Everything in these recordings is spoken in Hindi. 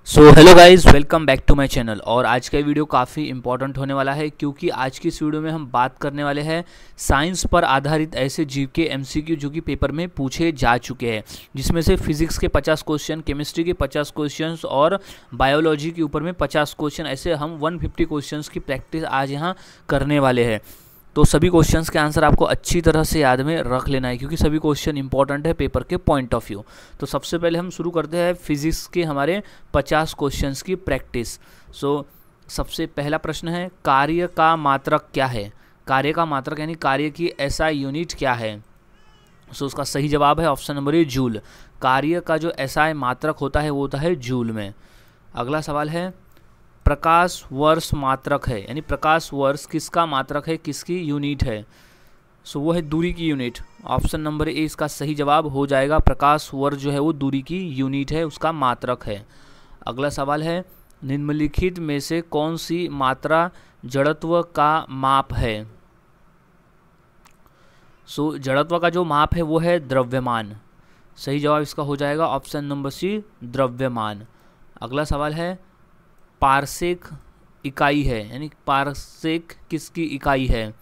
So hello guys, welcome back to my channel. और आज का वीडियो काफ़ी इंपॉर्टेंट होने वाला है क्योंकि आज की इस वीडियो में हम बात करने वाले हैं साइंस पर आधारित ऐसे जीके एमसीक्यू जो कि पेपर में पूछे जा चुके हैं, जिसमें से फिजिक्स के 50 क्वेश्चन, केमिस्ट्री के 50 क्वेश्चन और बायोलॉजी के ऊपर में 50 क्वेश्चन। ऐसे हम 150 क्वेश्चन की प्रैक्टिस आज यहाँ करने वाले हैं। तो सभी क्वेश्चंस के आंसर आपको अच्छी तरह से याद में रख लेना है क्योंकि सभी क्वेश्चन इंपॉर्टेंट है पेपर के पॉइंट ऑफ व्यू। तो सबसे पहले हम शुरू करते हैं फिजिक्स के हमारे 50 क्वेश्चंस की प्रैक्टिस। सबसे पहला प्रश्न है, कार्य का मात्रक क्या है? कार्य का मात्रक यानी कार्य की एसआई यूनिट क्या है? उसका सही जवाब है ऑप्शन नंबर ए, जूल। कार्य का जो एसआई मात्रक होता है वो होता है जूल में। अगला सवाल है, प्रकाश वर्ष मात्रक है, यानी प्रकाश वर्ष किसका मात्रक है, किसकी यूनिट है? वो है दूरी की यूनिट। ऑप्शन नंबर ए इसका सही जवाब हो जाएगा। प्रकाश वर्ष जो है वो दूरी की यूनिट है, उसका मात्रक है। अगला सवाल है, निम्नलिखित में से कौन सी मात्रा जड़त्व का माप है? जड़त्व का जो माप है वो है द्रव्यमान। सही जवाब इसका हो जाएगा ऑप्शन नंबर सी, द्रव्यमान। अगला सवाल है, पारसेक इकाई है, यानी पारसेक किसकी इकाई है?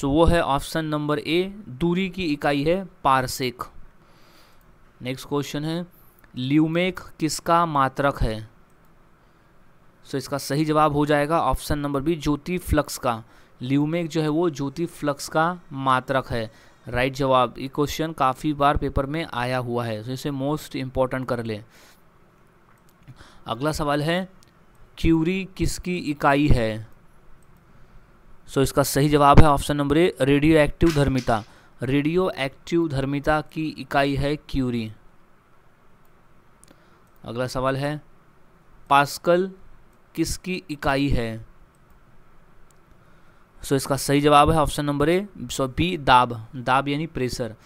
वो है ऑप्शन नंबर ए, दूरी की इकाई है पारसेक। नेक्स्ट क्वेश्चन है, ल्यूमेक किसका मात्रक है? इसका सही जवाब हो जाएगा ऑप्शन नंबर बी, ज्योति फ्लक्स का। ल्यूमेक जो है वो ज्योति फ्लक्स का मात्रक है। राइट जवाब। ये क्वेश्चन काफ़ी बार पेपर में आया हुआ है, तो इसे मोस्ट इम्पॉर्टेंट कर ले। अगला सवाल है, क्यूरी किसकी इकाई है? इसका सही जवाब है option number A, radio active धर्मिता। रेडियो एक्टिव धर्मिता की इकाई है क्यूरी। अगला सवाल है, पास्कल किसकी इकाई है? इसका सही जवाब है ऑप्शन नंबर ए, बी, दाब। दाब यानी प्रेशर।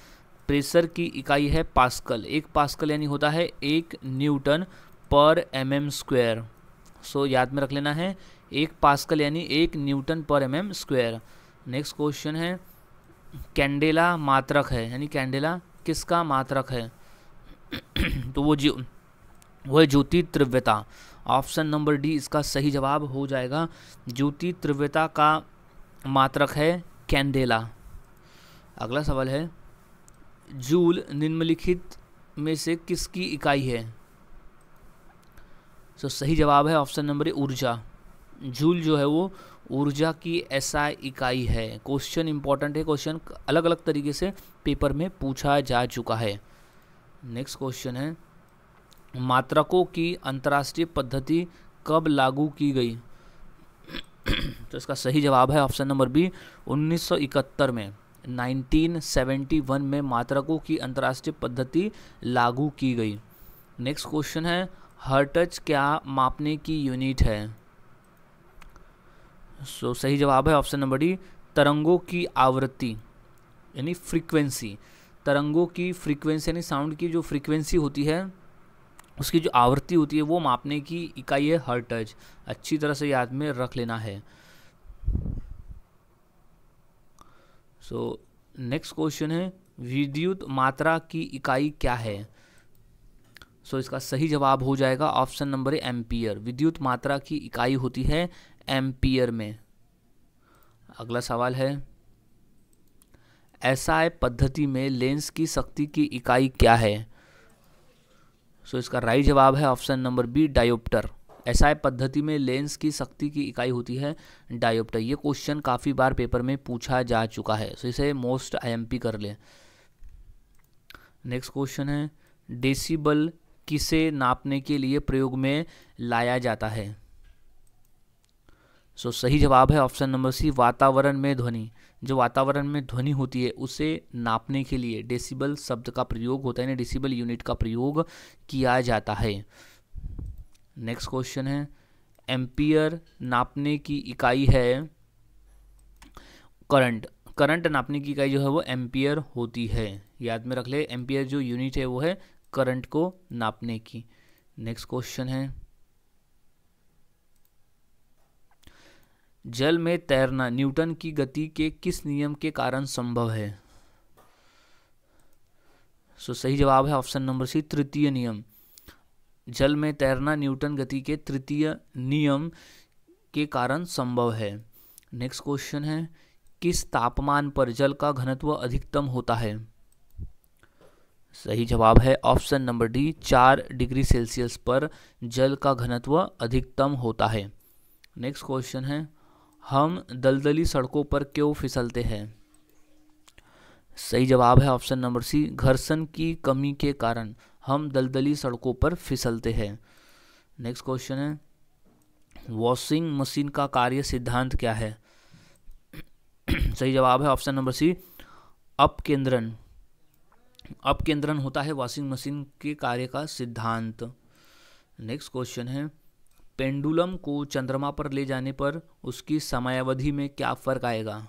प्रेशर की इकाई है पास्कल। एक पास्कल यानी होता है 1 न्यूटन पर mm स्क्वायर। याद में रख लेना है, 1 पास्कल यानी 1 न्यूटन पर mm स्क्वायर। नेक्स्ट क्वेश्चन है, कैंडेला मात्रक है, यानी कैंडेला किसका मात्रक है? तो वो है ज्योति तीव्रता। ऑप्शन नंबर डी इसका सही जवाब हो जाएगा। ज्योति तीव्रता का मात्रक है कैंडेला। अगला सवाल है, जूल निम्नलिखित में से किसकी इकाई है? सही जवाब है ऑप्शन नंबर ए, ऊर्जा। जूल जो है वो ऊर्जा की एसआई इकाई है। क्वेश्चन इंपॉर्टेंट है, क्वेश्चन अलग अलग तरीके से पेपर में पूछा जा चुका है। नेक्स्ट क्वेश्चन है, मात्रकों की अंतर्राष्ट्रीय पद्धति कब लागू की गई? तो इसका सही जवाब है ऑप्शन नंबर बी, 1971 में, 1971 में मात्रकों की अंतर्राष्ट्रीय पद्धति लागू की गई। नेक्स्ट क्वेश्चन है, हर्ट्ज क्या मापने की यूनिट है? सही जवाब है ऑप्शन नंबर डी, तरंगों की आवृत्ति यानी फ्रीक्वेंसी। तरंगों की फ्रीक्वेंसी यानी साउंड की जो फ्रीक्वेंसी होती है उसकी जो आवृत्ति होती है वो मापने की इकाई है हर्ट्ज। अच्छी तरह से याद में रख लेना है। नेक्स्ट क्वेश्चन है, विद्युत मात्रा की इकाई क्या है? इसका सही जवाब हो जाएगा ऑप्शन नंबर ए, एम्पियर। विद्युत मात्रा की इकाई होती है एम्पियर में। अगला सवाल है, एसआई पद्धति में लेंस की शक्ति की इकाई क्या है? इसका राइट जवाब है option number B, diopter. SI पद्धति में लेंस की शक्ति की इकाई होती है डायोप्टर। ये क्वेश्चन काफ़ी बार पेपर में पूछा जा चुका है, इसे मोस्ट आईएमपी कर ले। नेक्स्ट क्वेश्चन है, डेसिबल किसे नापने के लिए प्रयोग में लाया जाता है? सही जवाब है ऑप्शन नंबर सी, वातावरण में ध्वनि। जो वातावरण में ध्वनि होती है उसे नापने के लिए डेसिबल शब्द का प्रयोग होता है, डेसिबल यूनिट का प्रयोग किया जाता है। नेक्स्ट क्वेश्चन है, एम्पियर नापने की इकाई है करंट। करंट नापने की इकाई जो है वो एम्पियर होती है। याद में रख ले, एम्पियर जो यूनिट है वो है करंट को नापने की। नेक्स्ट क्वेश्चन है, जल में तैरना न्यूटन की गति के किस नियम के कारण संभव है? सही जवाब है ऑप्शन नंबर सी, तृतीय नियम। जल में तैरना न्यूटन गति के तृतीय नियम के कारण संभव है। नेक्स्ट क्वेश्चन है, किस तापमान पर जल का घनत्व अधिकतम होता है? सही जवाब है option number D, 4 degree Celsius पर जल का घनत्व अधिकतम होता है। नेक्स्ट क्वेश्चन है, हम दलदली सड़कों पर क्यों फिसलते हैं? सही जवाब है ऑप्शन नंबर सी, घर्षण की कमी के कारण हम दलदली सड़कों पर फिसलते हैं। नेक्स्ट क्वेश्चन है, वॉशिंग मशीन का कार्य सिद्धांत क्या है? सही जवाब है ऑप्शन नंबर सी, अपकेंद्रण। अपकेंद्रण होता है वॉशिंग मशीन के कार्य का सिद्धांत। नेक्स्ट क्वेश्चन है, पेंडुलम को चंद्रमा पर ले जाने पर उसकी समयावधि में क्या फर्क आएगा?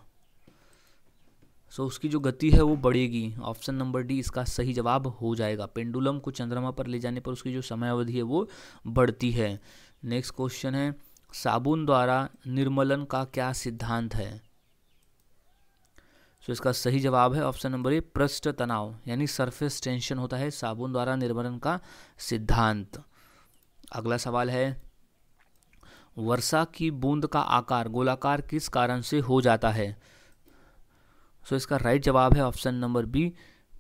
उसकी जो गति है वो बढ़ेगी। ऑप्शन नंबर डी इसका सही जवाब हो जाएगा। पेंडुलम को चंद्रमा पर ले जाने पर उसकी जो समयावधि है वो बढ़ती है। नेक्स्ट क्वेश्चन है, साबुन द्वारा निर्मलन का क्या सिद्धांत है? इसका सही जवाब है ऑप्शन नंबर ए, पृष्ठ तनाव यानी सरफेस टेंशन होता है साबुन द्वारा निर्मलन का सिद्धांत। अगला सवाल है, वर्षा की बूंद का आकार गोलाकार किस कारण से हो जाता है? इसका राइट जवाब है ऑप्शन नंबर बी,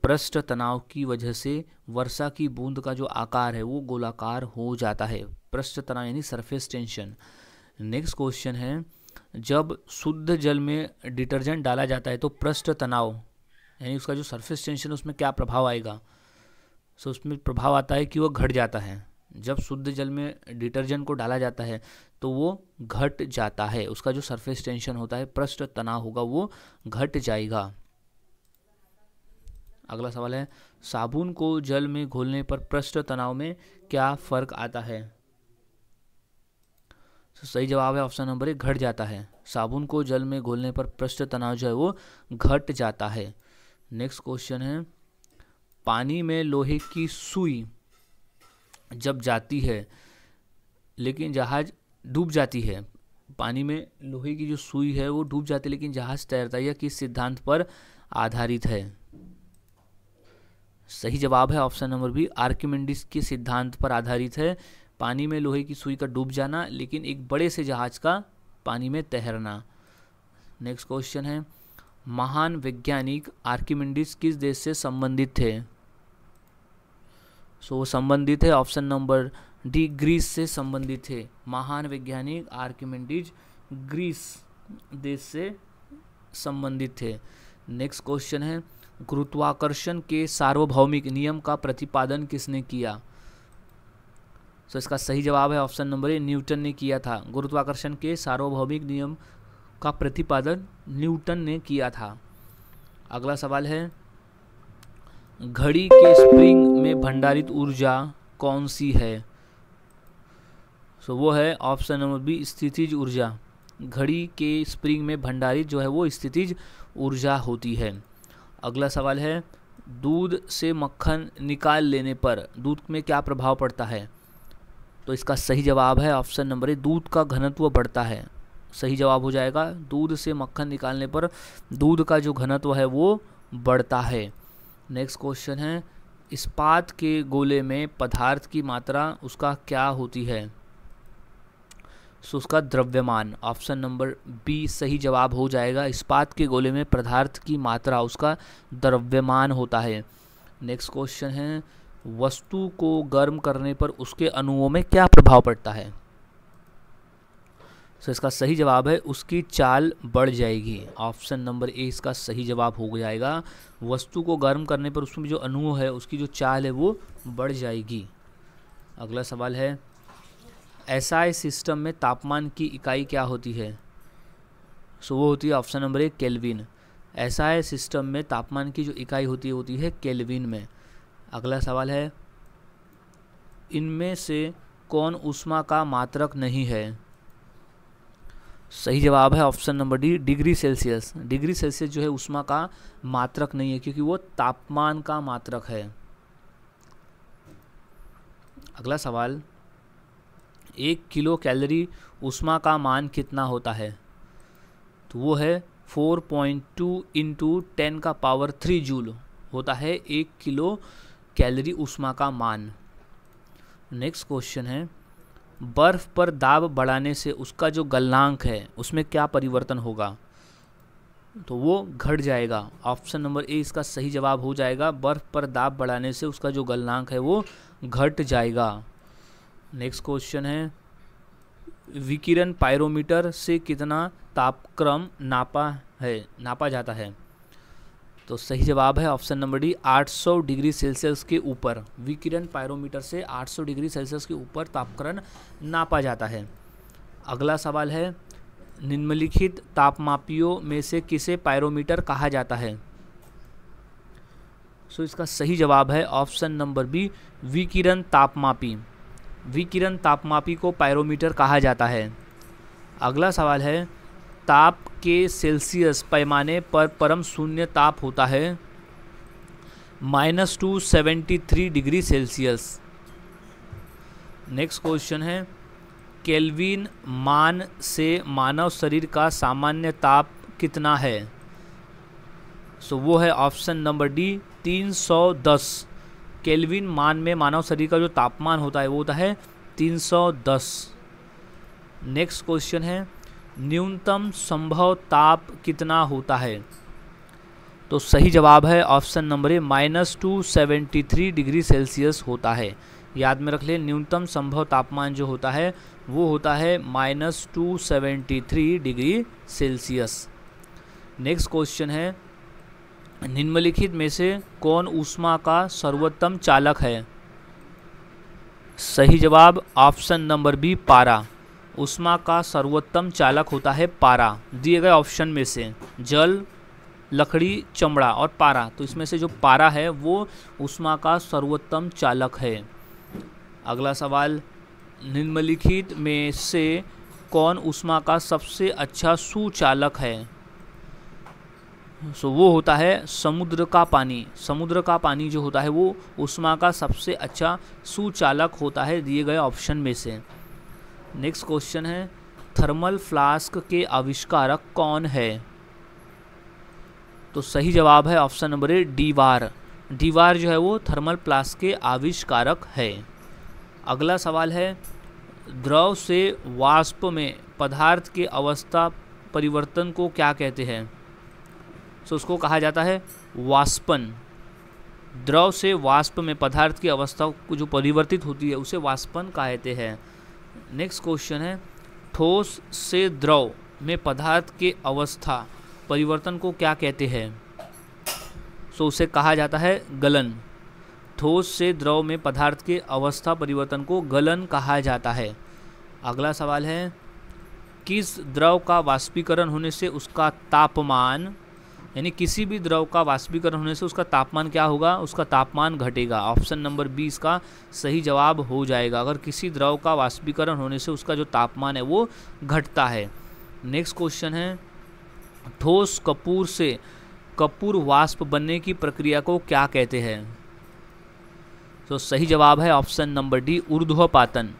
पृष्ठ तनाव की वजह से वर्षा की बूंद का जो आकार है वो गोलाकार हो जाता है। पृष्ठ तनाव यानी सरफेस टेंशन। नेक्स्ट क्वेश्चन है, जब शुद्ध जल में डिटर्जेंट डाला जाता है तो पृष्ठ तनाव यानी उसका जो सरफेस टेंशन उसमें क्या प्रभाव आएगा? उसमें प्रभाव आता है कि वो घट जाता है। जब शुद्ध जल में डिटर्जेंट को डाला जाता है तो वो घट जाता है, उसका जो सरफेस टेंशन होता है पृष्ठ तनाव होगा वो घट जाएगा। अगला सवाल है, साबुन को जल में घोलने पर पृष्ठ तनाव में क्या फर्क आता है? सही जवाब है ऑप्शन नंबर ए, घट जाता है। साबुन को जल में घोलने पर पृष्ठ तनाव जो है वो घट जाता है। नेक्स्ट क्वेश्चन है, पानी में लोहे की सुई जब जाती है लेकिन जहाज डूब जाती है, पानी में लोहे की जो सुई है वो डूब जाती है लेकिन जहाज तैरता है, यह किस सिद्धांत पर आधारित है? सही जवाब है ऑप्शन नंबर बी, आर्किमिडीज के सिद्धांत पर आधारित है। पानी में लोहे की सुई का डूब जाना लेकिन एक बड़े से जहाज का पानी में तैरना। नेक्स्ट क्वेश्चन है, महान वैज्ञानिक आर्किमिडीज किस देश से संबंधित थे? वो संबंधित है ऑप्शन नंबर डी, ग्रीस से संबंधित थे। महान वैज्ञानिक आर्किमिडीज ग्रीस देश से संबंधित थे। नेक्स्ट क्वेश्चन है, गुरुत्वाकर्षण के सार्वभौमिक नियम का प्रतिपादन किसने किया? इसका सही जवाब है ऑप्शन नंबर ए, न्यूटन ने किया था। गुरुत्वाकर्षण के सार्वभौमिक नियम का प्रतिपादन न्यूटन ने किया था। अगला सवाल है, घड़ी के स्प्रिंग में भंडारित ऊर्जा कौन सी है? वो है ऑप्शन नंबर बी, स्थितिज ऊर्जा। घड़ी के स्प्रिंग में भंडारित जो है वो स्थितिज ऊर्जा होती है। अगला सवाल है, दूध से मक्खन निकाल लेने पर दूध में क्या प्रभाव पड़ता है? तो इसका सही जवाब है ऑप्शन नंबर ए, दूध का घनत्व बढ़ता है। सही जवाब हो जाएगा, दूध से मक्खन निकालने पर दूध का जो घनत्व है वो बढ़ता है। नेक्स्ट क्वेश्चन है, इस्पात के गोले में पदार्थ की मात्रा उसका क्या होती है? उसका द्रव्यमान। ऑप्शन नंबर बी सही जवाब हो जाएगा, इस्पात के गोले में पदार्थ की मात्रा उसका द्रव्यमान होता है। नेक्स्ट क्वेश्चन है, वस्तु को गर्म करने पर उसके अणुओं में क्या प्रभाव पड़ता है? इसका सही जवाब है, उसकी चाल बढ़ जाएगी। ऑप्शन नंबर ए इसका सही जवाब हो जाएगा। वस्तु को गर्म करने पर उसमें जो अणु है उसकी जो चाल है वो बढ़ जाएगी। अगला सवाल है, एसआई सिस्टम में तापमान की इकाई क्या होती है? वो होती है ऑप्शन नंबर ए, केल्विन। एसआई सिस्टम में तापमान की जो इकाई होती है केल्विन में। अगला सवाल है, इनमें से कौन ऊष्मा का मात्रक नहीं है? सही जवाब है option number D, degree Celsius. Degree Celsius जो है ऊष्मा का मात्रक नहीं है क्योंकि वो तापमान का मात्रक है। अगला सवाल, 1 किलो कैलोरी ऊष्मा का मान कितना होता है? तो वो है 4.2 इंटू 10⁻³ जूल होता है 1 किलो कैलोरी ऊष्मा का मान। नेक्स्ट क्वेश्चन है, बर्फ़ पर दाब बढ़ाने से उसका जो गलनांक है उसमें क्या परिवर्तन होगा? तो वो घट जाएगा। ऑप्शन नंबर ए इसका सही जवाब हो जाएगा। बर्फ़ पर दाब बढ़ाने से उसका जो गलनांक है वो घट जाएगा। नेक्स्ट क्वेश्चन है, विकिरण पायरोमीटर से कितना तापक्रम नापा जाता है? तो सही जवाब है option number D, 800 degree Celsius के ऊपर। विकिरण पायरोमीटर से 800 डिग्री सेल्सियस के ऊपर तापक्रम नापा जाता है। अगला सवाल है, निम्नलिखित तापमापियों में से किसे पायरोमीटर कहा जाता है? सो इसका सही जवाब है ऑप्शन नंबर बी, विकिरण तापमापी। विकिरण तापमापी को पायरोमीटर कहा जाता है। अगला सवाल है, ताप के सेल्सियस पैमाने पर परम शून्य ताप होता है -273 डिग्री सेल्सियस। नेक्स्ट क्वेश्चन है, केल्विन मान से मानव शरीर का सामान्य ताप कितना है? सो वो है ऑप्शन नंबर डी, 310। केल्विन मान में मानव शरीर का जो तापमान होता है वो होता है 310। नेक्स्ट क्वेश्चन है, न्यूनतम संभव ताप कितना होता है? तो सही जवाब है ऑप्शन नंबर ए, -273 डिग्री सेल्सियस होता है। याद में रख ले, न्यूनतम संभव तापमान जो होता है वो होता है -273 डिग्री सेल्सियस। नेक्स्ट क्वेश्चन है, निम्नलिखित में से कौन ऊष्मा का सर्वोत्तम चालक है? सही जवाब ऑप्शन नंबर बी, पारा। ऊष्मा का सर्वोत्तम चालक होता है पारा। दिए गए ऑप्शन में से जल, लकड़ी, चमड़ा और पारा, तो इसमें से जो पारा है वो ऊष्मा का सर्वोत्तम चालक है। अगला सवाल, निम्नलिखित में से कौन ऊष्मा का सबसे अच्छा सुचालक है? सो वो होता है समुद्र का पानी। समुद्र का पानी जो होता है वो ऊष्मा का सबसे अच्छा सुचालक होता है दिए गए ऑप्शन में से। नेक्स्ट क्वेश्चन है, थर्मल फ्लास्क के आविष्कारक कौन है? तो सही जवाब है ऑप्शन नंबर ए, डीवार। डीवार जो है वो थर्मल फ्लास्क के आविष्कारक है। अगला सवाल है, द्रव से वाष्प में पदार्थ के अवस्था परिवर्तन को क्या कहते हैं? सो उसको कहा जाता है वाष्पन। द्रव से वाष्प में पदार्थ की अवस्था को जो परिवर्तित होती है उसे वाष्पन कहते हैं। नेक्स्ट क्वेश्चन है, ठोस से द्रव में पदार्थ के अवस्था परिवर्तन को क्या कहते हैं? सो उसे कहा जाता है गलन। ठोस से द्रव में पदार्थ के अवस्था परिवर्तन को गलन कहा जाता है। अगला सवाल है, किस द्रव का वाष्पीकरण होने से उसका तापमान, यानी किसी भी द्रव का वाष्पीकरण होने से उसका तापमान क्या होगा? उसका तापमान घटेगा। ऑप्शन नंबर 20 का सही जवाब हो जाएगा। अगर किसी द्रव का वाष्पीकरण होने से उसका जो तापमान है वो घटता है। नेक्स्ट क्वेश्चन है, ठोस कपूर से कपूर वाष्प बनने की प्रक्रिया को क्या कहते हैं? तो सही जवाब है ऑप्शन नंबर डी, ऊर्ध्वपातन।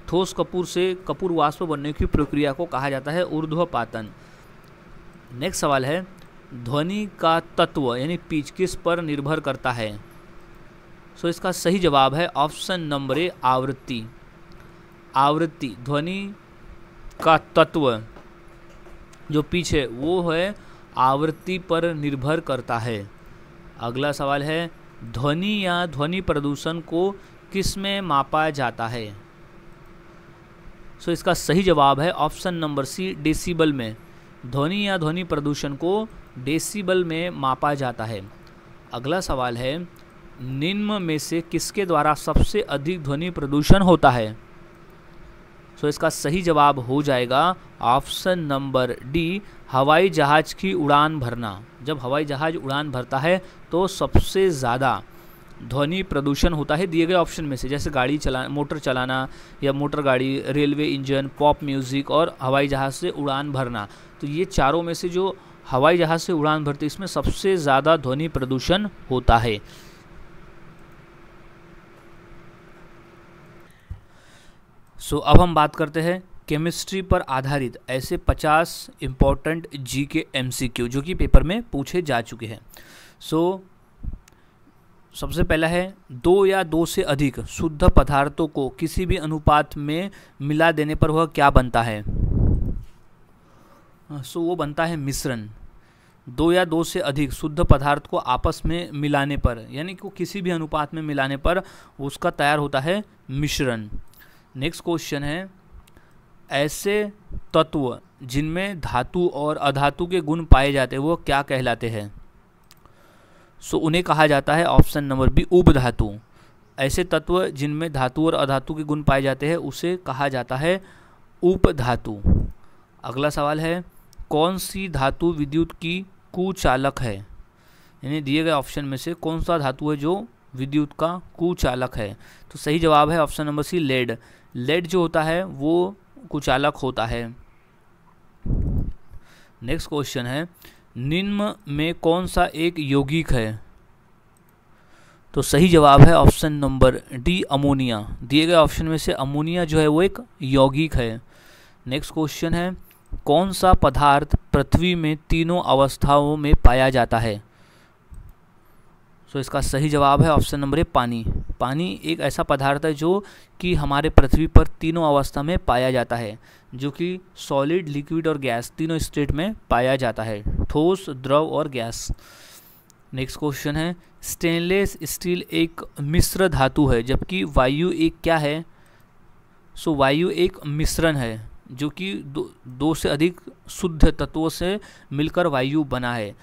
ठोस कपूर से कपूर वाष्प बनने की प्रक्रिया को कहा जाता है ऊर्ध्वपातन। नेक्स्ट सवाल है, ध्वनि का तत्व यानी पिच किस पर निर्भर करता है? सो इसका सही जवाब है ऑप्शन नंबर ए, आवृत्ति। आवृत्ति, ध्वनि का तत्व जो पिच है वो है आवृत्ति पर निर्भर करता है। अगला सवाल है, ध्वनि या ध्वनि प्रदूषण को किस में मापा जाता है? सो इसका सही जवाब है ऑप्शन नंबर सी, डेसिबल में। ध्वनि या ध्वनि प्रदूषण को डेसिबल में मापा जाता है। अगला सवाल है, निम्न में से किसके द्वारा सबसे अधिक ध्वनि प्रदूषण होता है? सो इसका सही जवाब हो जाएगा ऑप्शन नंबर डी, हवाई जहाज़ की उड़ान भरना। जब हवाई जहाज़ उड़ान भरता है तो सबसे ज़्यादा ध्वनि प्रदूषण होता है दिए गए ऑप्शन में से, जैसे गाड़ी मोटर चलाना या मोटर गाड़ी, रेलवे इंजन, पॉप म्यूज़िक और हवाई जहाज़ से उड़ान भरना। तो ये चारों में से जो हवाई जहाज़ से उड़ान भरते इसमें सबसे ज़्यादा ध्वनि प्रदूषण होता है। सो अब हम बात करते हैं केमिस्ट्री पर आधारित ऐसे 50 इम्पोर्टेंट जीके एमसीक्यू जो कि पेपर में पूछे जा चुके हैं। सो सबसे पहला है 2 या 2 से अधिक शुद्ध पदार्थों को किसी भी अनुपात में मिला देने पर वह क्या बनता है? सो वो बनता है मिश्रण। 2 या 2 से अधिक शुद्ध पदार्थ को आपस में मिलाने पर, यानी कि किसी भी अनुपात में मिलाने पर उसका तैयार होता है मिश्रण। नेक्स्ट क्वेश्चन है, ऐसे तत्व जिनमें धातु और अधातु के गुण पाए जाते हैं वो क्या कहलाते हैं? सो उन्हें कहा जाता है ऑप्शन नंबर बी उपधातु। ऐसे तत्व जिनमें धातु और अधातु के गुण पाए जाते हैं उसे कहा जाता है उपधातु। अगला सवाल है, कौन सी धातु विद्युत की कुचालक है? यानी दिए गए ऑप्शन में से कौन सा धातु है जो विद्युत का कुचालक है? तो सही जवाब है option number C lead. Lead जो होता है वो कुचालक होता है। नेक्स्ट क्वेश्चन है, निम्न में कौन सा एक यौगिक है? तो सही जवाब है ऑप्शन नंबर डी अमोनिया। दिए गए ऑप्शन में से अमोनिया जो है वो एक यौगिक है। नेक्स्ट क्वेश्चन है, कौन सा पदार्थ पृथ्वी में तीनों अवस्थाओं में पाया जाता है? तो इसका सही जवाब है ऑप्शन नंबर ए पानी। पानी एक ऐसा पदार्थ है जो कि हमारे पृथ्वी पर तीनों अवस्था में पाया जाता है, जो कि सॉलिड, लिक्विड और गैस तीनों स्टेट में पाया जाता है, ठोस, द्रव और गैस। नेक्स्ट क्वेश्चन है, स्टेनलेस स्टील एक मिश्र धातु है जबकि वायु एक क्या है? सो वायु एक मिश्रण है जो कि दो से अधिक शुद्ध तत्वों से मिलकर वायु बना है।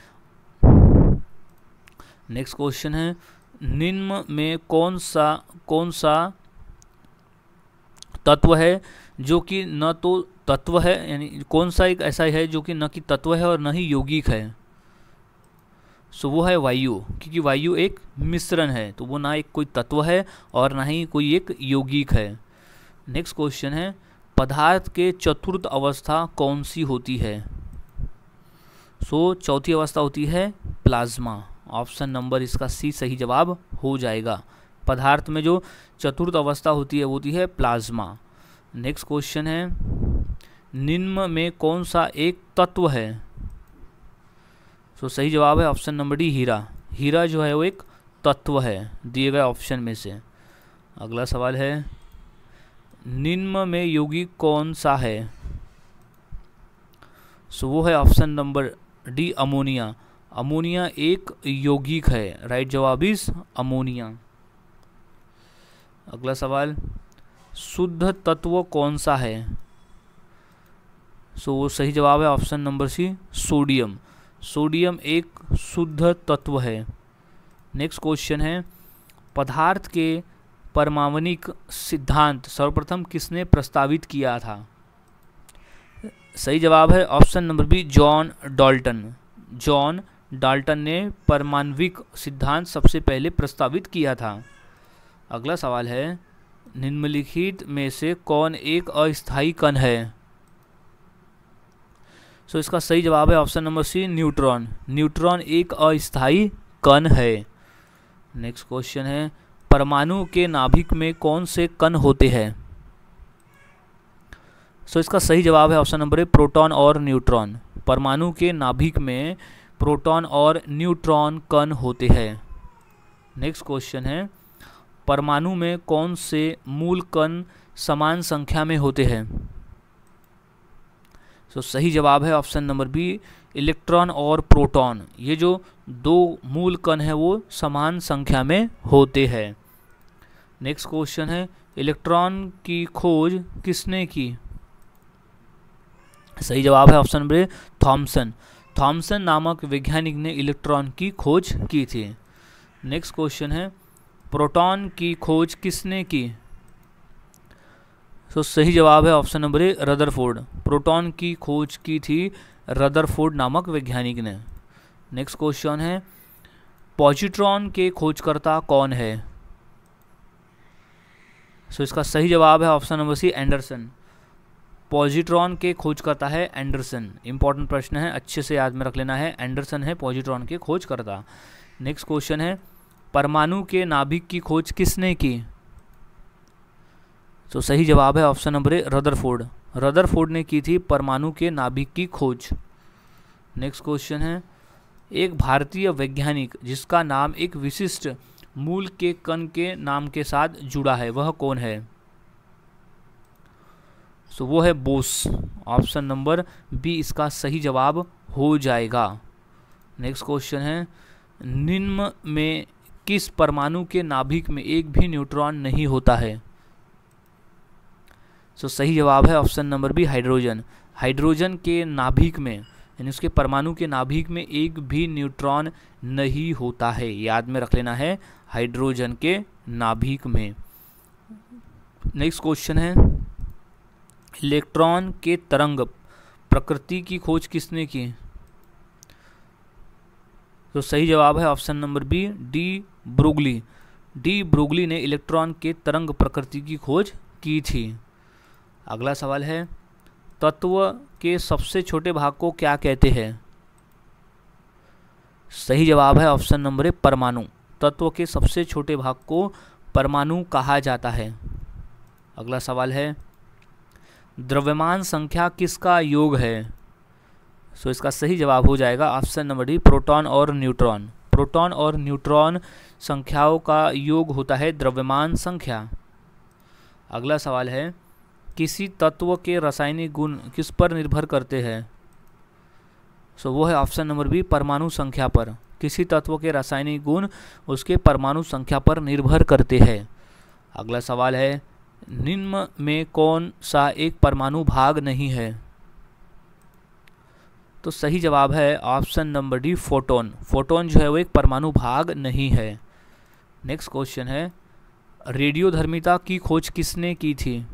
नेक्स्ट क्वेश्चन है, निम्न में कौन सा तत्व है जो कि न तो तत्व है, यानी कौन सा एक ऐसा है जो कि न कि तत्व है और न ही यौगिक है? सो वो है वायु, क्योंकि वायु एक मिश्रण है, तो वो ना एक कोई तत्व है और ना ही कोई एक यौगिक है। नेक्स्ट क्वेश्चन है, पदार्थ के चतुर्थ अवस्था कौन सी होती है? सो चौथी अवस्था होती है प्लाज्मा। ऑप्शन नंबर इसका सी सही जवाब हो जाएगा। पदार्थ में जो चतुर्थ अवस्था होती है वो होती है प्लाज्मा। नेक्स्ट क्वेश्चन है, निम्न में कौन सा एक तत्व है? तो सही जवाब है ऑप्शन नंबर डी हीरा। हीरा जो है वो एक तत्व है दिए गए ऑप्शन में से। अगला सवाल है, निम्न में यौगिक कौन सा है? सो वो है option number D ammonia. Ammonia एक यौगिक है। राइट जवाब इज अमोनिया। अगला सवाल, शुद्ध तत्व कौन सा है? सो वो सही जवाब है option number C sodium. Sodium एक शुद्ध तत्व है। नेक्स्ट क्वेश्चन है, पदार्थ के परमाणविक सिद्धांत सर्वप्रथम किसने प्रस्तावित किया था? सही जवाब है option number B John Dalton. John Dalton ने परमाणविक सिद्धांत सबसे पहले प्रस्तावित किया था। अगला सवाल है, निम्नलिखित में से कौन एक अस्थायी कण है? सो इसका सही जवाब है option number C neutron. Neutron एक अस्थायी कण है। नेक्स्ट क्वेश्चन है, परमाणु के नाभिक में कौन से कण होते हैं? सो इसका सही जवाब है ऑप्शन नंबर ए प्रोटॉन और न्यूट्रॉन। परमाणु के नाभिक में प्रोटॉन और न्यूट्रॉन कण होते हैं। नेक्स्ट क्वेश्चन है, परमाणु में कौन से मूल कण समान संख्या में होते हैं? सो सही जवाब है ऑप्शन नंबर बी इलेक्ट्रॉन और प्रोटॉन। ये जो दो मूल कण हैं वो समान संख्या में होते हैं। नेक्स्ट क्वेश्चन है, इलेक्ट्रॉन की खोज किसने की? सही जवाब है ऑप्शन नंबर थॉमसन। थॉमसन नामक वैज्ञानिक ने इलेक्ट्रॉन की खोज की थी। नेक्स्ट क्वेश्चन है, प्रोटॉन की खोज किसने की? तो सही जवाब है ऑप्शन नंबर ए रदरफोर्ड। प्रोटॉन की खोज की थी रदरफोर्ड नामक वैज्ञानिक ने। नेक्स्ट क्वेश्चन है, पॉजिट्रॉन के खोजकर्ता कौन है? सो इसका सही जवाब है option number C Anderson. Positron के खोजकर्ता है एंडरसन। इंपॉर्टेंट प्रश्न है, अच्छे से याद में रख लेना है। एंडरसन है पॉजिट्रॉन के खोजकर्ता। नेक्स्ट क्वेश्चन है, परमाणु के नाभिक की खोज किसने की? तो सही जवाब है ऑप्शन नंबर ए रदरफोर्ड। रदरफोर्ड ने की थी परमाणु के नाभिक की खोज। नेक्स्ट क्वेश्चन है, एक भारतीय वैज्ञानिक जिसका नाम एक विशिष्ट मूल के कण के नाम के साथ जुड़ा है, वह कौन है? सो वो है बोस। ऑप्शन नंबर बी इसका सही जवाब हो जाएगा। नेक्स्ट क्वेश्चन है, निम्न में किस परमाणु के नाभिक में एक भी न्यूट्रॉन नहीं होता है? सो सही जवाब है option number B hydrogen. Hydrogen के नाभिक में यानी उसके परमाणु के नाभिक में एक भी न्यूट्रॉन नहीं होता है, याद में रख लेना है, हाइड्रोजन के नाभिक में। नेक्स्ट क्वेश्चन है, इलेक्ट्रॉन के तरंग प्रकृति की खोज किसने की? तो सही जवाब है option number B de Broglie. De Broglie ने इलेक्ट्रॉन के तरंग प्रकृति की खोज की थी। अगला सवाल है, तत्व के सबसे छोटे भाग को क्या कहते हैं? सही जवाब है ऑप्शन नंबर ए परमाणु। तत्व के सबसे छोटे भाग को परमाणु कहा जाता है। अगला सवाल है, द्रव्यमान संख्या किसका योग है? सो इसका सही जवाब हो जाएगा ऑप्शन नंबर डी प्रोटॉन और न्यूट्रॉन। प्रोटॉन और न्यूट्रॉन संख्याओं का योग होता है द्रव्यमान संख्या। अगला सवाल है, किसी तत्व के रासायनिक गुण किस पर निर्भर करते हैं? सो वो है ऑप्शन नंबर बी परमाणु संख्या पर। किसी तत्व के रासायनिक गुण उसके परमाणु संख्या पर निर्भर करते हैं। अगला सवाल है, निम्न में कौन सा एक परमाणु भाग नहीं है? तो सही जवाब है option number D photon. Photon जो है वो एक परमाणु भाग नहीं है। नेक्स्ट क्वेश्चन है, रेडियोधर्मिता की खोज किसने की थी?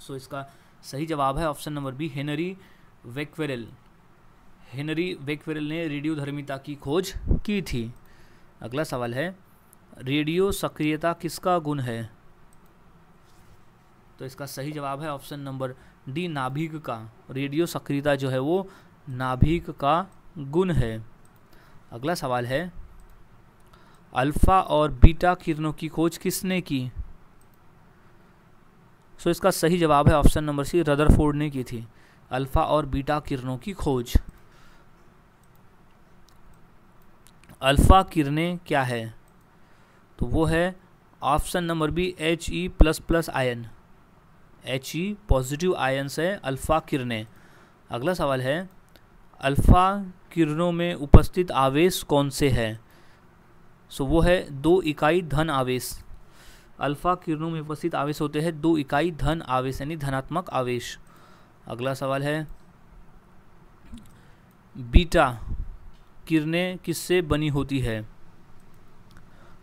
सो इसका सही जवाब है option number B Henri Becquerel. Henri Becquerel ने रेडियोधर्मिता की खोज की थी। अगला सवाल है, रेडियो सक्रियता किसका गुण है? तो इसका सही जवाब है ऑप्शन नंबर डी नाभिक का। रेडियो सक्रियता जो है वो नाभिक का गुण है। अगला सवाल है, अल्फा और बीटा किरणों की खोज किसने की? सो इसका सही जवाब है ऑप्शन नंबर सी रदरफोर्ड ने की थी। अल्फा और बीटा किरणों की खोज। अल्फा किरणें क्या है? तो वो है option number B He++ ion. He positive ion से अल्फा किरणें। अगला सवाल है, अल्फा किरणों में उपस्थित आवेश कौन से हैं? सो वो है 2 इकाई धन आवेश। अल्फा किरणों में उपस्थित आवेश होते हैं 2 इकाई धन आवेश यानी धनात्मक आवेश। अगला सवाल है, बीटा किरणें किससे बनी होती है?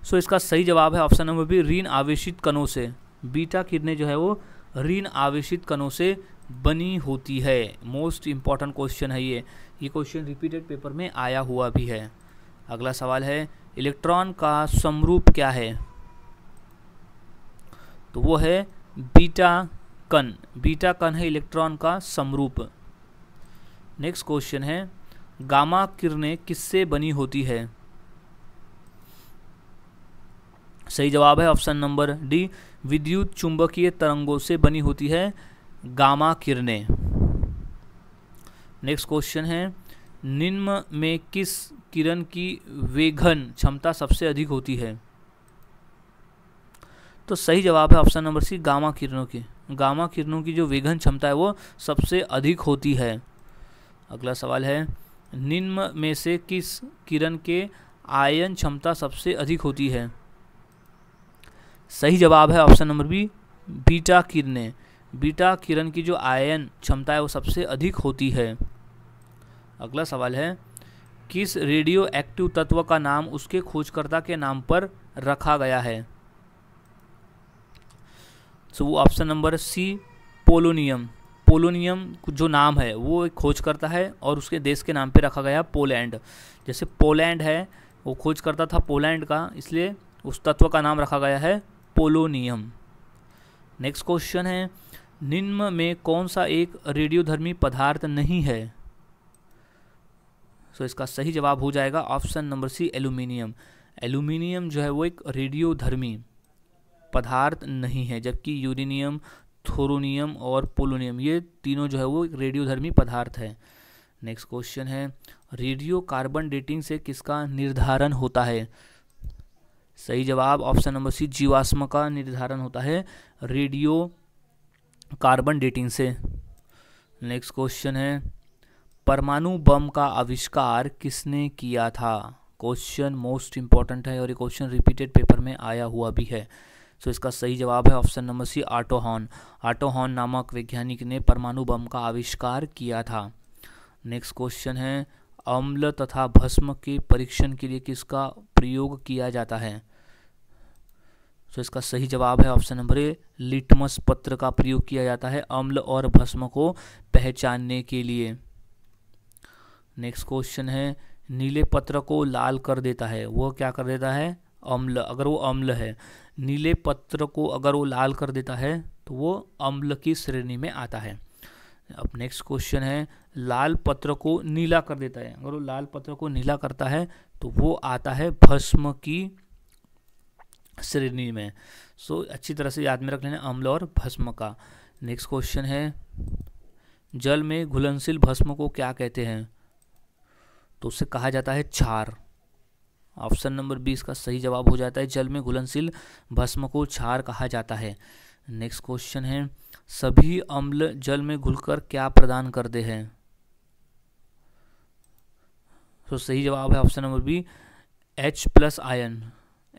सो इसका सही जवाब है ऑप्शन नंबर बी ऋण आवेशित कणों से। बीटा किरणें जो है वो ऋण आवेशित कणों से बनी होती है। मोस्ट इंपॉर्टेंट क्वेश्चन है ये क्वेश्चन रिपीटेड पेपर में आया हुआ भी है। अगला सवाल है, इलेक्ट्रॉन का समरूप क्या है? तो वो है बीटा कण। बीटा कण है इलेक्ट्रॉन का समरूप। नेक्स्ट क्वेश्चन है, गामा किरणें किससे बनी होती है? सही जवाब है ऑप्शन नंबर डी विद्युत चुंबकीय तरंगों से बनी होती है गामा किरणें। नेक्स्ट क्वेश्चन है, निम्न में किस किरण की वेघन क्षमता सबसे अधिक होती है? तो सही जवाब है ऑप्शन नंबर सी गामा किरणों की। गामा किरणों की जो वेघन क्षमता है वो सबसे अधिक होती है। अगला सवाल है, निम्न में से किस किरण के आयन क्षमता सबसे अधिक होती है? सही जवाब है ऑप्शन नंबर बी बीटा किरणें। बीटा किरण की जो आयन क्षमता है वो सबसे अधिक होती है। अगला सवाल है, किस रेडियो एक्टिव तत्व का नाम उसके खोजकर्ता के नाम पर रखा गया है? सो वो option number C polonium. Polonium जो नाम है वो एक खोजकर्ता है और उसके देश के नाम पे रखा गया पोलैंड। जैसे पोलैंड है वो खोजकर्ता था पोलैंड का, इसलिए उस तत्व का नाम रखा गया है पोलोनियम। नेक्स्ट क्वेश्चन है, निम्न में कौन सा एक रेडियोधर्मी पदार्थ नहीं है? सो इसका सही जवाब हो जाएगा option number C aluminium. Aluminium जो है वो एक रेडियोधर्मी पदार्थ नहीं है, जबकि यूरेनियम, थोरोनियम और पोलोनियम ये तीनों जो है वो एक रेडियोधर्मी पदार्थ है। नेक्स्ट क्वेश्चन है रेडियो कार्बन डेटिंग से किसका निर्धारण होता है? सही जवाब ऑप्शन नंबर सी, जीवाश्म का निर्धारण होता है रेडियो कार्बन डेटिंग से। नेक्स्ट क्वेश्चन है परमाणु बम का आविष्कार किसने किया था? क्वेश्चन मोस्ट इंपॉर्टेंट है और ये क्वेश्चन रिपीटेड पेपर में आया हुआ भी है। सो इसका सही जवाब है option number C, Otto Hahn. Otto Hahn नामक वैज्ञानिक ने परमाणु बम का आविष्कार किया था। नेक्स्ट क्वेश्चन है अम्ल तथा भस्म के परीक्षण के लिए किसका प्रयोग किया जाता है? तो इसका सही जवाब है ऑप्शन नंबर ए, लिटमस पत्र का प्रयोग किया जाता है अम्ल और भस्म को पहचानने के लिए। नेक्स्ट क्वेश्चन है नीले पत्र को लाल कर देता है, वो क्या कर देता है? अम्ल। अगर वो अम्ल है, नीले पत्र को अगर वो लाल कर देता है तो वो अम्ल की श्रेणी में आता है। अब नेक्स्ट क्वेश्चन है लाल पत्र को नीला कर देता है, अगर वो लाल पत्र को नीला करता है तो वो आता है भस्म की श्रेणी में। सो अच्छी तरह से याद में रख लेना अम्ल और भस्म का। नेक्स्ट क्वेश्चन है जल में घुलनशील भस्म को क्या कहते हैं? तो उसे कहा जाता है क्षार। ऑप्शन नंबर 20 का सही जवाब हो जाता है जल में घुलनशील भस्म को क्षार कहा जाता है। नेक्स्ट क्वेश्चन है सभी अम्ल जल में घुलकर क्या प्रदान करते हैं? तो सही जवाब है option number B, H+ ion,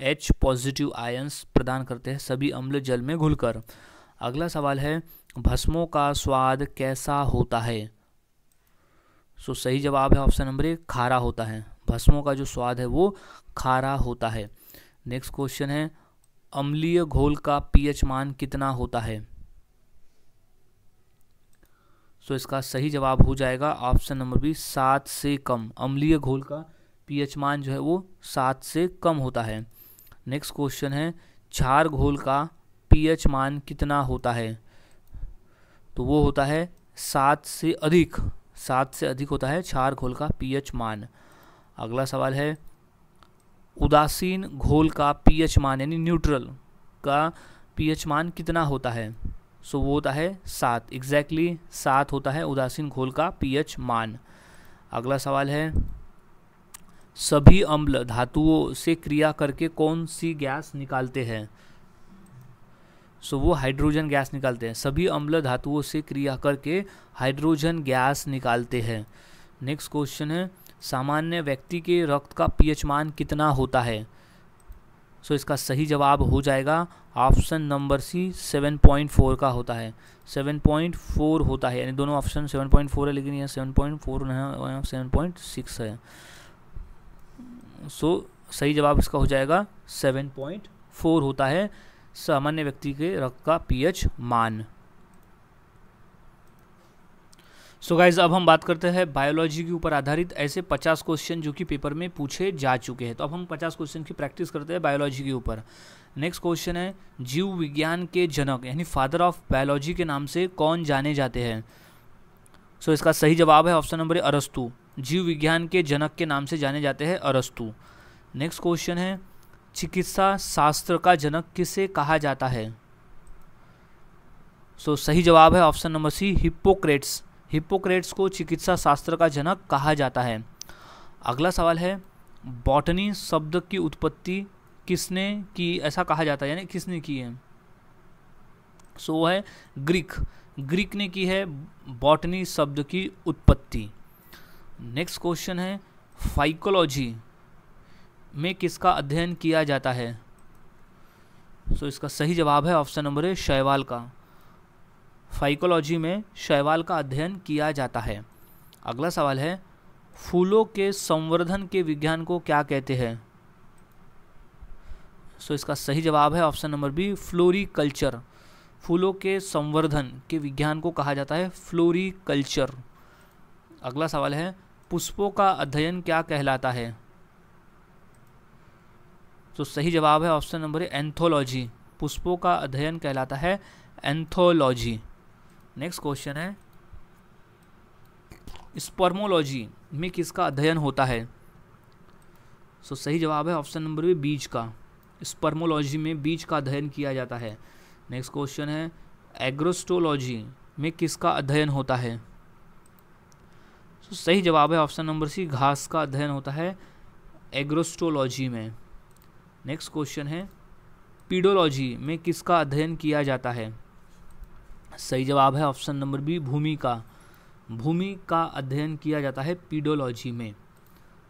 H positive ions प्रदान करते हैं सभी अम्ल जल में घुलकर। अगला सवाल है भस्मों का स्वाद कैसा होता है? सो सही जवाब है ऑप्शन नंबर ए, खारा होता है। भस्मों का जो स्वाद है वो खारा होता है। नेक्स्ट क्वेश्चन है अम्लीय घोल का pH मान कितना होता है? सो इसका सही जवाब हो जाएगा ऑप्शन नंबर बी, 7 से कम। अम्लीय घोल का pH मान जो है वो 7 से कम होता है। नेक्स्ट क्वेश्चन है क्षार घोल का pH मान कितना होता है? तो वो होता है 7 से अधिक, 7 से अधिक होता है क्षार घोल का pH मान। अगला सवाल है उदासीन घोल का pH मान यानी न्यूट्रल का pH मान कितना होता है? सो वो होता है 7, एग्जैक्टली 7 होता है उदासीन घोल का pH मान। अगला सवाल है सभी अम्ल धातुओं से क्रिया करके कौन सी गैस निकालते हैं? सो वो हाइड्रोजन गैस निकालते हैं। सभी अम्ल धातुओं से क्रिया करके हाइड्रोजन गैस निकालते हैं। नेक्स्ट क्वेश्चन है सामान्य व्यक्ति के रक्त का pH मान कितना होता है? सो इसका सही जवाब हो जाएगा ऑप्शन नंबर सी, 7.4 का होता है। 7.4 होता है, यानी दोनों ऑप्शन 7.4 है लेकिन यह 7.4 नहीं है, 7.6 है। सो सही जवाब इसका हो जाएगा 7.4 होता है सामान्य व्यक्ति के रक्त का pH मान। सो गाइज अब हम बात करते हैं बायोलॉजी के ऊपर आधारित ऐसे 50 क्वेश्चन जो कि पेपर में पूछे जा चुके हैं। तो अब हम 50 क्वेश्चन की प्रैक्टिस करते हैं बायोलॉजी के ऊपर। नेक्स्ट क्वेश्चन है जीव विज्ञान के जनक यानी फादर ऑफ बायोलॉजी के नाम से कौन जाने जाते हैं? सो इसका सही जवाब है ऑप्शन नंबर ए, अरस्तु। जीव विज्ञान के जनक के नाम से जाने जाते हैं अरस्तु। नेक्स्ट क्वेश्चन है चिकित्सा शास्त्र का जनक किसे कहा जाता है? सो सही जवाब है option number C, Hippocrates. Hippocrates को चिकित्सा शास्त्र का जनक कहा जाता है। अगला सवाल है बॉटनी शब्द की उत्पत्ति किसने की, ऐसा कहा जाता है, यानी किसने की है? सो वो है ग्रीक। ग्रीक ने की है बॉटनी शब्द की उत्पत्ति। नेक्स्ट क्वेश्चन है फाइकोलॉजी में किसका अध्ययन किया जाता है? सो इसका सही जवाब है ऑप्शन नंबर ए, शैवाल का। फाइकोलॉजी में शैवाल का अध्ययन किया जाता है। अगला सवाल है फूलों के संवर्धन के विज्ञान को क्या कहते हैं? सो इसका सही जवाब है ऑप्शन नंबर बी, फ्लोरीकल्चर। फूलों के संवर्धन के विज्ञान को कहा जाता है फ्लोरीकल्चर। अगला सवाल है पुष्पों का अध्ययन क्या कहलाता है? तो सही जवाब है ऑप्शन नंबर ए, एंथोलॉजी। पुष्पों का अध्ययन कहलाता है एंथोलॉजी। नेक्स्ट क्वेश्चन है स्पर्मोलॉजी में किसका अध्ययन होता है? सो सही जवाब है ऑप्शन नंबर बी, बीज का। स्पर्मोलॉजी में बीज का अध्ययन किया जाता है। नेक्स्ट क्वेश्चन है एग्रोस्टोलॉजी में किसका अध्ययन होता है? तो सही जवाब है ऑप्शन नंबर सी, घास का अध्ययन होता है एग्रोस्टोलॉजी में। नेक्स्ट क्वेश्चन है, पीडोलॉजी में किसका अध्ययन किया जाता है? सही जवाब है ऑप्शन नंबर बी, भूमि का। भूमि का अध्ययन किया जाता है पीडोलॉजी में।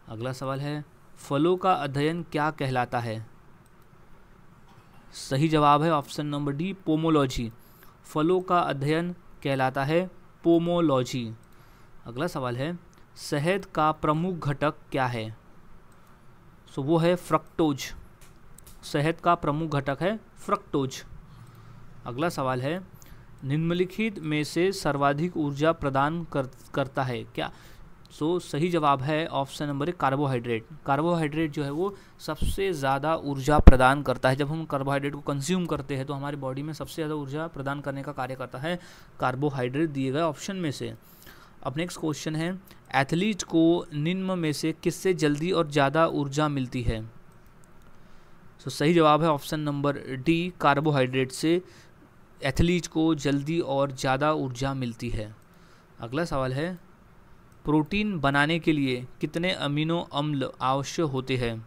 अगला सवाल है, फलों का अध्ययन क्या कहलाता है? सही जवाब है ऑप्शन नंबर डी, पोमोलॉजी। फलों का अध्ययन कहलाता है पोमोलॉजी। अगला सवाल है, शहद का प्रमुख घटक क्या है? सो वो है फ्रक्टोज। शहद का प्रमुख घटक है फ्रक्टोज। अगला सवाल है, निम्नलिखित में से सर्वाधिक ऊर्जा प्रदान करता है क्या? सो सही जवाब है ऑप्शन नंबर एक, कार्बोहाइड्रेट। कार्बोहाइड्रेट जो है वो सबसे ज़्यादा ऊर्जा प्रदान करता है। जब हम कार्बोहाइड्रेट को कंज्यूम करते हैं तो हमारी बॉडी में सबसे ज़्यादा ऊर्जा प्रदान करने का कार्य करता है कार्बोहाइड्रेट, दिए गए ऑप्शन में से। अब नेक्स्ट क्वेश्चन है, एथलीट को निम्न में से किससे जल्दी और ज़्यादा ऊर्जा मिलती है? सो सही जवाब है ऑप्शन नंबर डी, कार्बोहाइड्रेट से एथलीट को जल्दी और ज़्यादा ऊर्जा मिलती है। अगला सवाल है, प्रोटीन बनाने के लिए कितने अमीनो अम्ल आवश्यक होते हैं?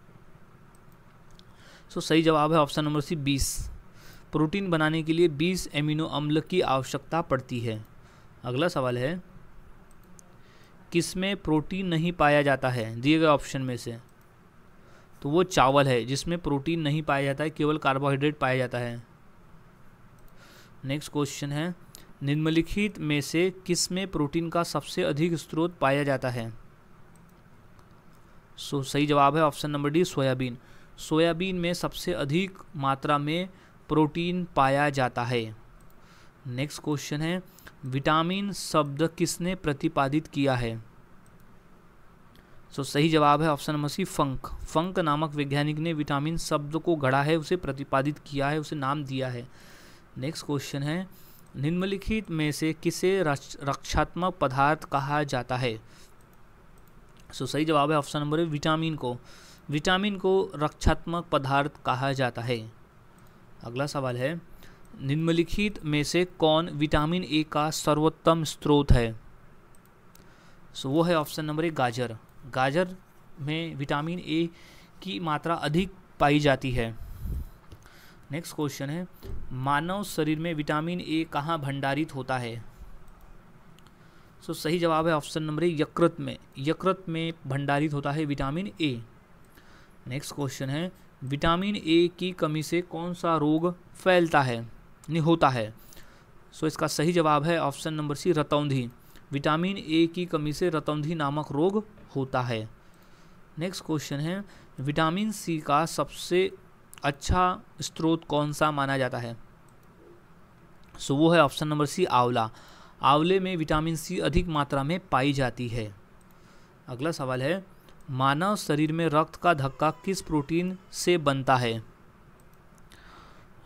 सो सही जवाब है ऑप्शन नंबर सी, 20। प्रोटीन बनाने के लिए 20 अमीनो अम्ल की आवश्यकता पड़ती है। अगला सवाल है, किसमें प्रोटीन नहीं पाया जाता है दिए गए ऑप्शन में से? तो वो चावल है जिसमें प्रोटीन नहीं पाया जाता है, केवल कार्बोहाइड्रेट पाया जाता है। नेक्स्ट क्वेश्चन है, निम्नलिखित में से किसमें प्रोटीन का सबसे अधिक स्रोत पाया जाता है? सो सही जवाब है option number D, soybean. Soybean में सबसे अधिक मात्रा में प्रोटीन पाया जाता है। नेक्स्ट क्वेश्चन है, विटामिन शब्द किसने प्रतिपादित किया है? सो सही जवाब है ऑप्शन नंबर सी, फंक। फंक नामक वैज्ञानिक ने विटामिन शब्द को गढ़ा है, उसे प्रतिपादित किया है, उसे नाम दिया है। नेक्स्ट क्वेश्चन है, निम्नलिखित में से किसे रक्षात्मक पदार्थ कहा जाता है? सो सही जवाब है ऑप्शन नंबर ए, विटामिन को। विटामिन को रक्षात्मक पदार्थ कहा जाता है। अगला सवाल है, निम्नलिखित में से कौन विटामिन ए का सर्वोत्तम स्रोत है? सो वो है ऑप्शन नंबर ए, गाजर। गाजर में विटामिन ए की मात्रा अधिक पाई जाती है। नेक्स्ट क्वेश्चन है, मानव शरीर में विटामिन ए कहाँ भंडारित होता है? सो सही जवाब है ऑप्शन नंबर ए, यकृत में। यकृत में भंडारित होता है विटामिन ए। नेक्स्ट क्वेश्चन है, विटामिन ए की कमी से कौन सा रोग फैलता है, नहीं होता है? सो इसका सही जवाब है ऑप्शन नंबर सी, रतौंधी। विटामिन ए की कमी से रतौंधी नामक रोग होता है। नेक्स्ट क्वेश्चन है, विटामिन सी का सबसे अच्छा स्रोत कौन सा माना जाता है? सो वो है ऑप्शन नंबर सी, आंवला। आंवले में विटामिन सी अधिक मात्रा में पाई जाती है। अगला सवाल है, मानव शरीर में रक्त का धक्का किस प्रोटीन से बनता है?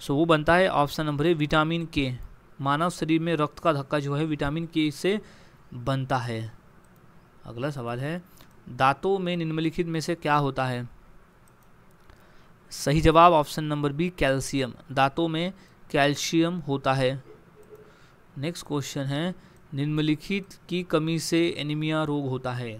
सो वो बनता है ऑप्शन नंबर ए, विटामिन के। मानव शरीर में रक्त का धक्का जो है विटामिन के से बनता है। अगला सवाल है, दांतों में निम्नलिखित में से क्या होता है? सही जवाब ऑप्शन नंबर बी, कैल्शियम। दांतों में कैल्शियम होता है। नेक्स्ट क्वेश्चन है, निम्नलिखित की कमी से एनीमिया रोग होता है।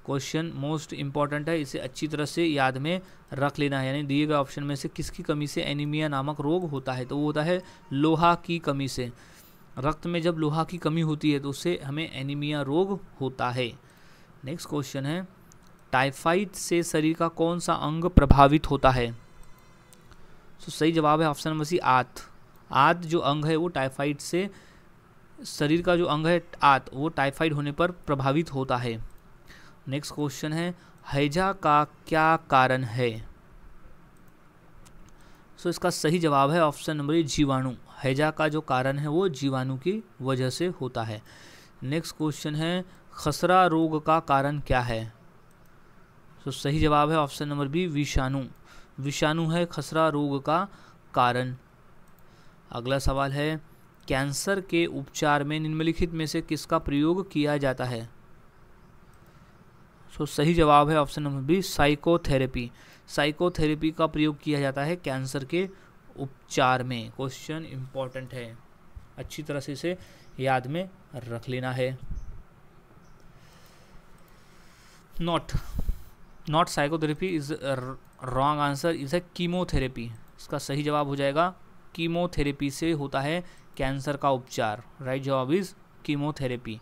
क्वेश्चन मोस्ट इंपॉर्टेंट है, इसे अच्छी तरह से याद में रख लेना है। यानी दिए गए ऑप्शन में से किसकी कमी से एनीमिया नामक रोग होता है? तो वो होता है लोहा की कमी से। रक्त में जब लोहा की कमी होती है तो उससे हमें एनीमिया रोग होता है। नेक्स्ट क्वेश्चन है, टाइफाइड से शरीर का कौन सा अंग प्रभावित होता है? तो सही जवाब है ऑप्शन नंबर सी, आंत। आंत जो अंग है वो टाइफाइड से, शरीर का जो अंग है आंत, वो टाइफाइड होने पर प्रभावित होता है। नेक्स्ट क्वेश्चन है, हैजा का क्या कारण है? सो इसका सही जवाब है ऑप्शन नंबर ए, जीवाणु। हैजा का जो कारण है वो जीवाणु की वजह से होता है। नेक्स्ट क्वेश्चन है, खसरा रोग का कारण क्या है? तो सही जवाब है ऑप्शन नंबर बी, विषाणु। विषाणु है खसरा रोग का कारण। अगला सवाल है, कैंसर के उपचार में निम्नलिखित में से किसका प्रयोग किया जाता है? तो सही जवाब है option number B, psychotherapy. Psychotherapy का प्रयोग किया जाता है कैंसर के उपचार में। क्वेश्चन इंपॉर्टेंट है, अच्छी तरह से इसे याद में रख लेना है। Not psychotherapy is wrong answer, is है कीमोथेरेपी। इसका सही जवाब हो जाएगा कीमोथेरेपी से होता है कैंसर का उपचार। राइट जवाब इज कीमोथेरेपी।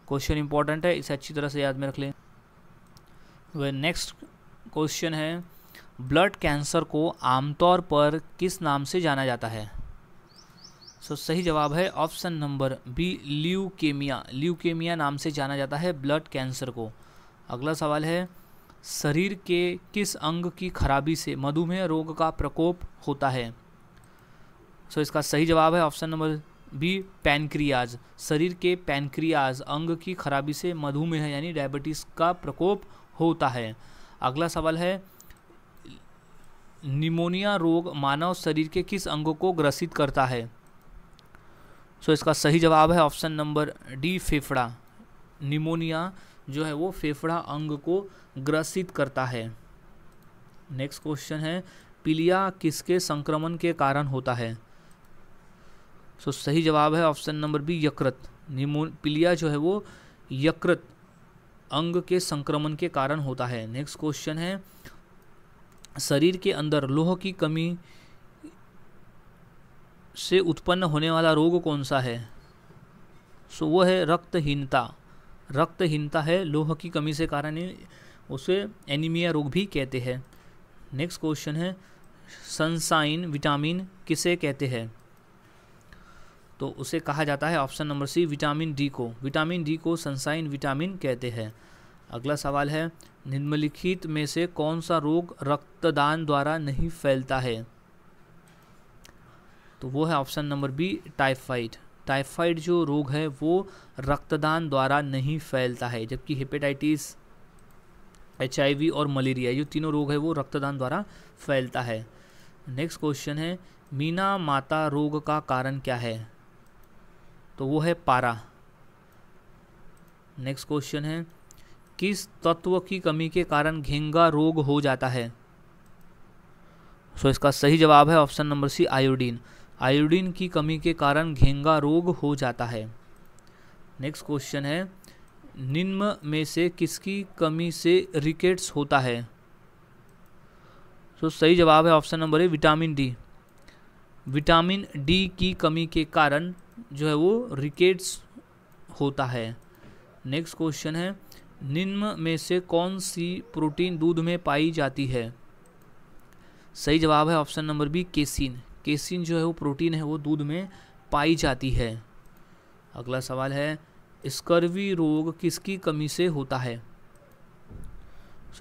क्वेश्चन इंपॉर्टेंट है, इसे अच्छी तरह से याद में रख लें। वह नेक्स्ट क्वेश्चन है, ब्लड कैंसर को आमतौर पर किस नाम से जाना जाता है? सही जवाब है option number B, leukaemia. Leukaemia नाम से जाना जाता है ब्लड कैंसर को। अगला सवाल है, शरीर के किस अंग की खराबी से मधुमेह रोग का प्रकोप होता है? इसका सही जवाब है ऑप्शन नंबर बी, पैनक्रियाज। शरीर के पैनक्रियाज अंग की खराबी से मधुमेह यानी डायबिटीज का प्रकोप होता है। अगला सवाल है, निमोनिया रोग मानव शरीर के किस अंग को ग्रसित करता है? इसका सही जवाब है ऑप्शन नंबर डी, फेफड़ा। निमोनिया जो है वो फेफड़ा अंग को ग्रसित करता है। नेक्स्ट क्वेश्चन है, पीलिया किसके संक्रमण के कारण होता है? सही जवाब है ऑप्शन नंबर बी, यकृत। पीलिया जो है वो यकृत अंग के संक्रमण के कारण होता है। नेक्स्ट क्वेश्चन है, शरीर के अंदर लोह की कमी से उत्पन्न होने वाला रोग कौन सा है? वो है रक्तहीनता। रक्तहीनता है लोह की कमी से कारण, उसे एनीमिया रोग भी कहते हैं। नेक्स्ट क्वेश्चन है, सनसाइन विटामिन किसे कहते हैं? तो उसे कहा जाता है option number C, vitamin D को। विटामिन डी को सनसाइन विटामिन कहते हैं। अगला सवाल है, निम्नलिखित में से कौन सा रोग रक्तदान द्वारा नहीं फैलता है? तो वो है option number B, typhoid. Typhoid जो रोग है वो रक्तदान द्वारा नहीं फैलता है, जबकि हेपेटाइटिस, HIV और मलेरिया ये तीनों रोग है वो रक्तदान द्वारा फैलता है। नेक्स्ट क्वेश्चन है, मीना माता रोग का कारण क्या है? तो वो है पारा। नेक्स्ट क्वेश्चन है, किस तत्व की कमी के कारण घेंगा रोग हो जाता है? इसका सही जवाब है option number C, iodine. Iodine की कमी के कारण घेंगा रोग हो जाता है। नेक्स्ट क्वेश्चन है, निम्न में से किसकी कमी से रिकेट्स होता है? सही जवाब है ऑप्शन नंबर ए, विटामिन डी। विटामिन डी की कमी के कारण जो है वो रिकेट्स होता है। नेक्स्ट क्वेश्चन है, निम्न में से कौन सी प्रोटीन दूध में पाई जाती है? सही जवाब है option number B, casein. Casein जो है वो प्रोटीन है वो दूध में पाई जाती है। अगला सवाल है, स्कर्वी रोग किसकी कमी से होता है?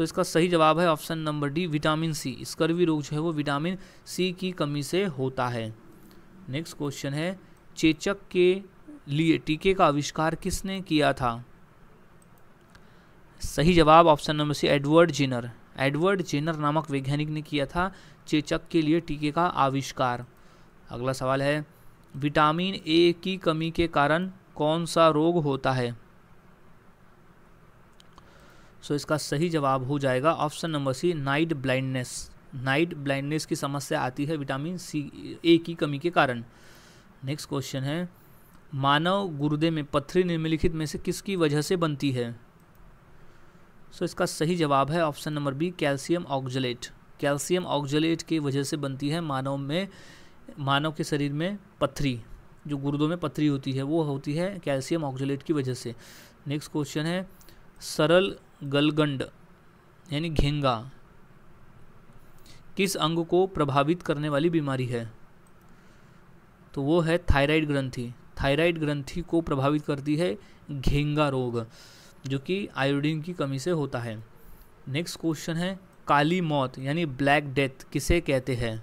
इसका सही जवाब है option number D, vitamin C. Scurvy रोग जो है वो विटामिन सी की कमी से होता है। नेक्स्ट क्वेश्चन है, चेचक के लिए टीके का आविष्कार किसने किया था? सही जवाब option number C, Edward Jenner. Edward Jenner नामक वैज्ञानिक ने किया था चेचक के लिए टीके का आविष्कार। अगला सवाल है, विटामिन ए की कमी के कारण कौन सा रोग होता है? इसका सही जवाब हो जाएगा option number C, night blindness. Night blindness की समस्या आती है विटामिन सी ए की कमी के कारण। नेक्स्ट क्वेश्चन है, मानव गुर्दे में पथरी निम्नलिखित में से किसकी वजह से बनती है? इसका सही जवाब है option number B, calcium oxalate. Calcium oxalate की वजह से बनती है मानव के शरीर में पथरी, जो गुर्दों में पथरी होती है वो होती है कैल्शियम ऑक्जेलेट की वजह से। नेक्स्ट क्वेश्चन है, सरल गलगंड यानी घेंगा किस अंग को प्रभावित करने वाली बीमारी है? तो वो है थायराइड ग्रंथि। थायराइड ग्रंथि को प्रभावित करती है घेंगा रोग, जो कि आयोडीन की कमी से होता है। नेक्स्ट क्वेश्चन है, काली मौत यानी ब्लैक डेथ किसे कहते हैं?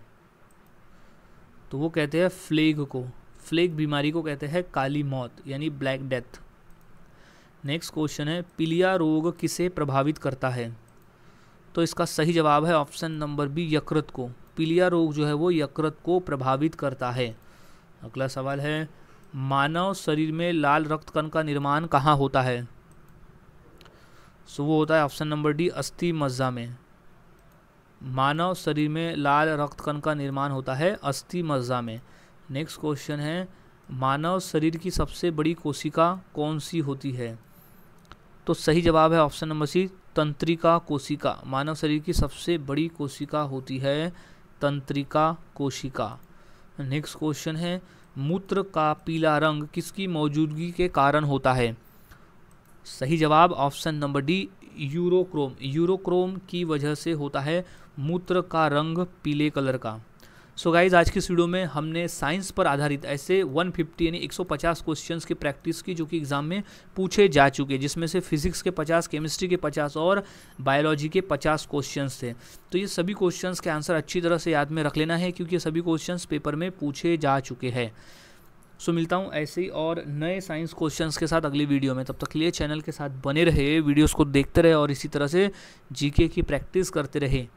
तो वो कहते हैं फ्लेग को। फ्लेग बीमारी को कहते हैं काली मौत यानी ब्लैक डेथ। नेक्स्ट क्वेश्चन है, पीलिया रोग किसे प्रभावित करता है? तो इसका सही जवाब है ऑप्शन नंबर बी, यकृत को। पीलिया रोग जो है वो यकृत को प्रभावित करता है। अगला सवाल है, मानव शरीर में लाल रक्त कण का निर्माण कहाँ होता है? वो होता है ऑप्शन नंबर डी, अस्थि मज्जा में। मानव शरीर में लाल रक्त कण का निर्माण होता है अस्थि मज्जा में। नेक्स्ट क्वेश्चन है, मानव शरीर की सबसे बड़ी कोशिका कौन सी होती है? तो सही जवाब है ऑप्शन नंबर सी, तंत्रिका कोशिका। मानव शरीर की सबसे बड़ी कोशिका होती है तंत्रिका कोशिका। नेक्स्ट क्वेश्चन है, मूत्र का पीला रंग किसकी मौजूदगी के कारण होता है? सही जवाब option number D, urochrome. Urochrome की वजह से होता है मूत्र का रंग पीले कलर का। सो गाइज, आज की इस वीडियो में हमने साइंस पर आधारित ऐसे 150 यानी 150 क्वेश्चंस की प्रैक्टिस की जो कि एग्जाम में पूछे जा चुके, जिसमें से फिजिक्स के 50, केमिस्ट्री के 50 और बायोलॉजी के 50 क्वेश्चंस थे। तो ये सभी क्वेश्चंस के आंसर अच्छी तरह से याद में रख लेना है, क्योंकि ये सभी क्वेश्चंस पेपर में पूछे जा चुके हैं। सो मिलता हूँ ऐसे ही और नए साइंस क्वेश्चंस के साथ अगली वीडियो में। तब तक के लिए चैनल के साथ बने रहे, वीडियोस को देखते रहे और इसी तरह से जीके की प्रैक्टिस करते रहे।